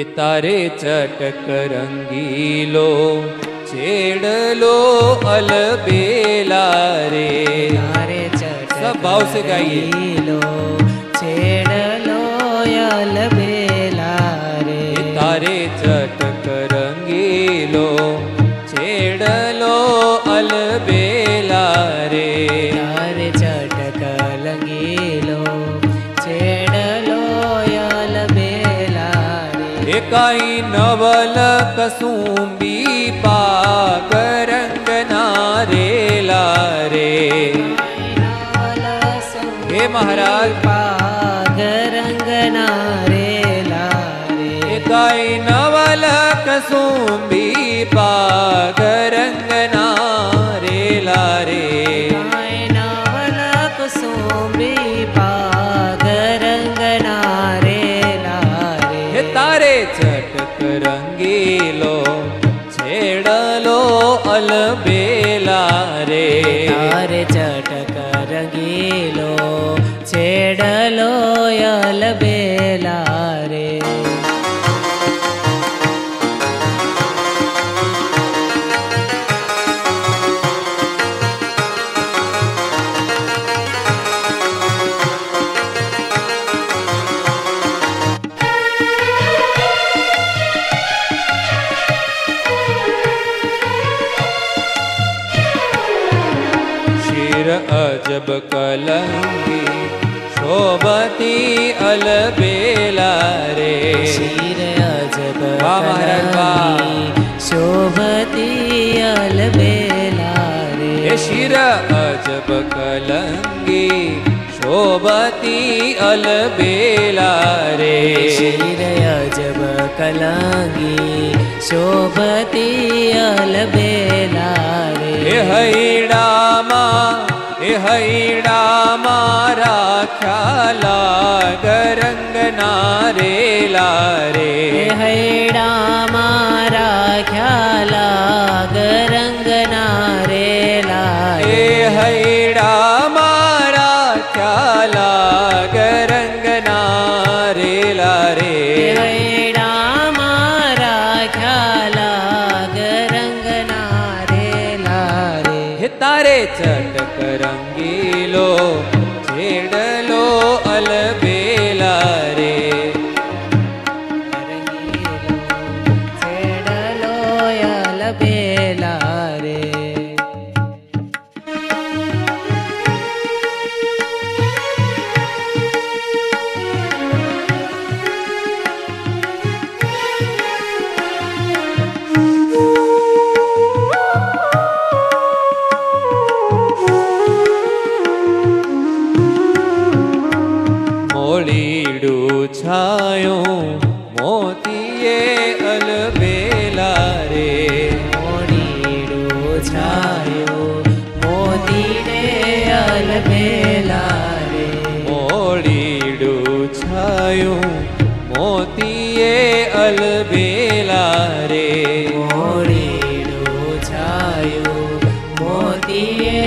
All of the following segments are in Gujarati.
એ તારે ચટક રંગીલો છેડલો અલબેલા રે. તારે ચટક सब भाव से गाइए. રંગીલો છેડલો અલબેલા રે. એ તારે ચટક રંગીલો છેડલો અલબેલા રે. તારે ચટક રંગીલો છેડલો અલબેલા રે. એ કાઈ નવલ કસુંબી પાક રંગના રેલા રે. હે મહારાજ પાગ રંગના રેલા રે. એ કાઈ નવલ કસુંબી પાક રંગના રેલા રે. નવલક સોંબી પાગ રંગના રેલા રે. હે તારે ચટક રંગીલો છેડલો અલબેલા રે. તારે ચટક રંગીલો છેડલો અલબેલા રે. શિર અજબ કલંગી શોભતી અલબેલા રે. શિર અજબ વાહ મહારાજ વાહ. કલંગી શોભતી અલબેલા રે. એ શિર અજબ કલંગી શોભતી અલબેલા રે. શિર અજબ કલંગી શોભતી અલબેલા રે. એ હૈડામાં રાખ્યા ગરંગના રેલા રે. હૈડામાં રાખ્યા ગરંગના રેલા રે. એ હૈડામાં રાખ્યા ગરંગના રેલા રે. હૈડામાં રાખ્યા ગરંગના રેલા રે. હે તારે ચટક રંગીલો છેડલો અલબેલા રે. રંગીલો છેડલો અલબેલા રે. મોળીડું છાયું મોતીએ અલબેલા રે. મોડીડું છાયો મોતીને અલબેલા રે. મોળીડું છાયું મોતીએ અલબેલા રે. મોડીડું છાયો મોતીએ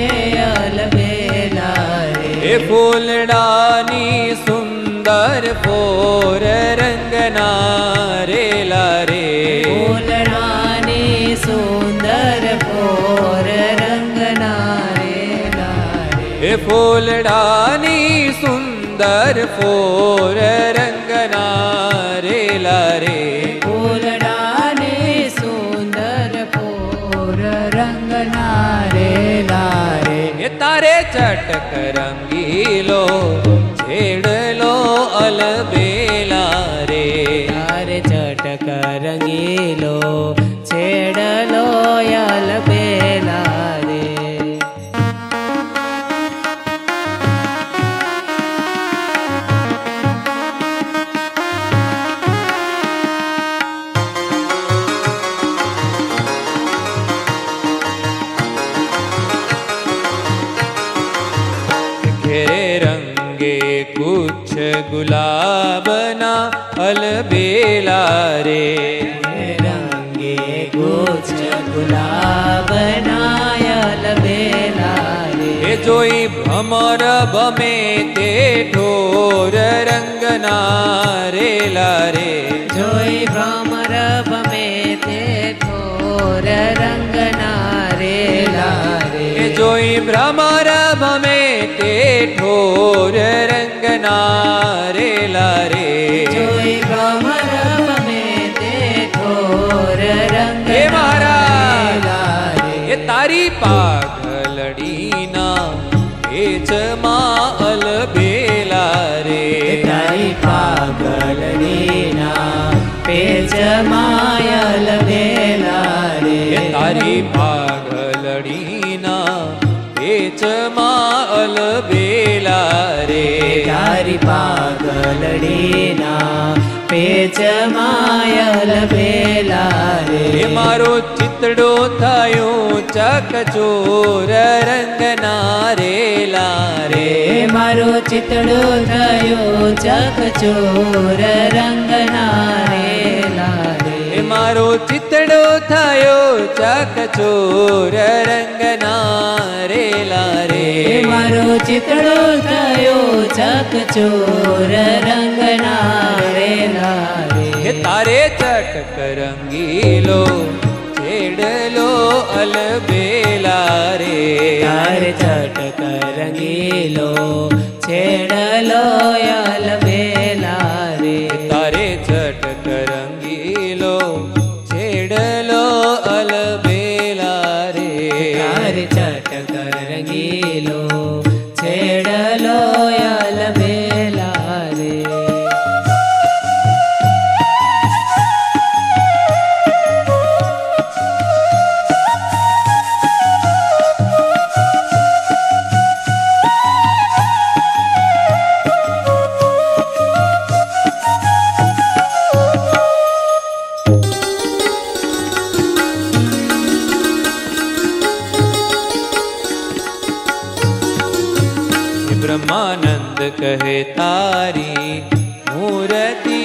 અલબેલા રે. એ ફૂલડાની સુંદર પોર રંગના રેલા રે. ફૂલડાની સુંદર પોર રંગના રેલા રે. એ ફૂલડાની સુંદર પોર રંગના રેલા રે. ફૂલડાની સુંદર પોર રંગના રેલા રે. એ તારે ચટક રંગીલો છેડલો અલબેલા રે. તારે ચટક રંગીલો છેડલો અલબેલા રે. ઘેરે રંગે ગુચ્છ ગુલાબના અલબેલા રે. રંગે ગુચ્છ ગુલાબના અલબેલા રે. એ જોઈ ભમર ભમે તે ઠોર રંગના રેલા રે. જોઈ જોઈ ભ્રમર ભમે તે ઠોર રંગના રેલા રે જોઈ ભ્રમર ભમે તે ઠોર રંગ હે મહારાજ એ તારી પાઘલડીના પેચમાં અલબેલા રે તારી પાગલડીના પેચમાં અલબેલા રે તારી પાઘલડીના પેચમાં અલબેલા રે તારી પાગલડીના પેચમાં અલબેલા રે એ મારો ચિતડો થયો ચકચોર રંગના રેલા રે મારો ચિતડો થયો ચકચોર રંગના રેલા રે એ મારો ચિતડો થયો ચકચોર રંગના રેલા રે મારો ચિતડો થયો ચકચોર રંગના રેલા રે હે તારે ચટક રંગીલો છેડલો અલબેલા રે તારે ચટક રંગીલો છેડલો અલબેલા રે તારે ચટક રંગીલો છેડલો અલબેલા રે તારે ચટક રંગીલો છેડલો અલબેલા રે બ્રહ્માનંદ કહે તારી મૂર્તિ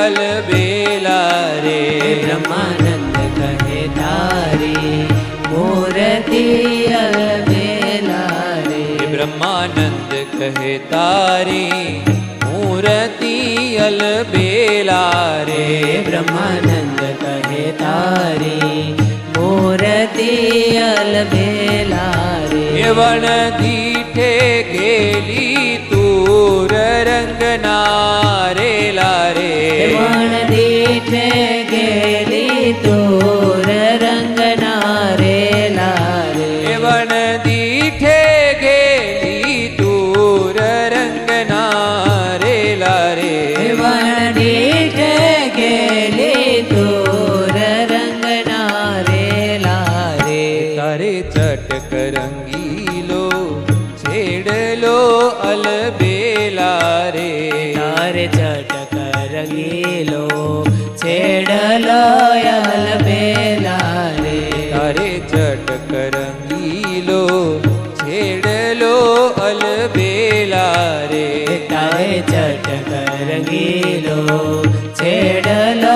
અલબેલા રે બ્રહ્માનંદ કહે તારી મૂર્તિ અલબેલા રે બ્રહ્માનંદ કહે તારી મૂર્તિ અલબેલા રે બ્રહ્માનંદ કહે તારી મૂર્તિ અલબેલા રે વણ દીઠે ગેલી તુર રંગના રેલા રે વણ દીઠે ગેલી તોર રંગના રેલા રે વણ દીઠે ગેલી તુર રંગના રેલા રે વણ દીઠે ગેલી તોર રંગના રેલા રે તારે ચટક રંગીલો છેડલો અલબેલા રે તારે ચટક રંગીલો છેડલો અલબેલા રે તારે ચટક રંગીલો છેડલો અલબેલા રે તારે ચટક રંગીલો છેડલો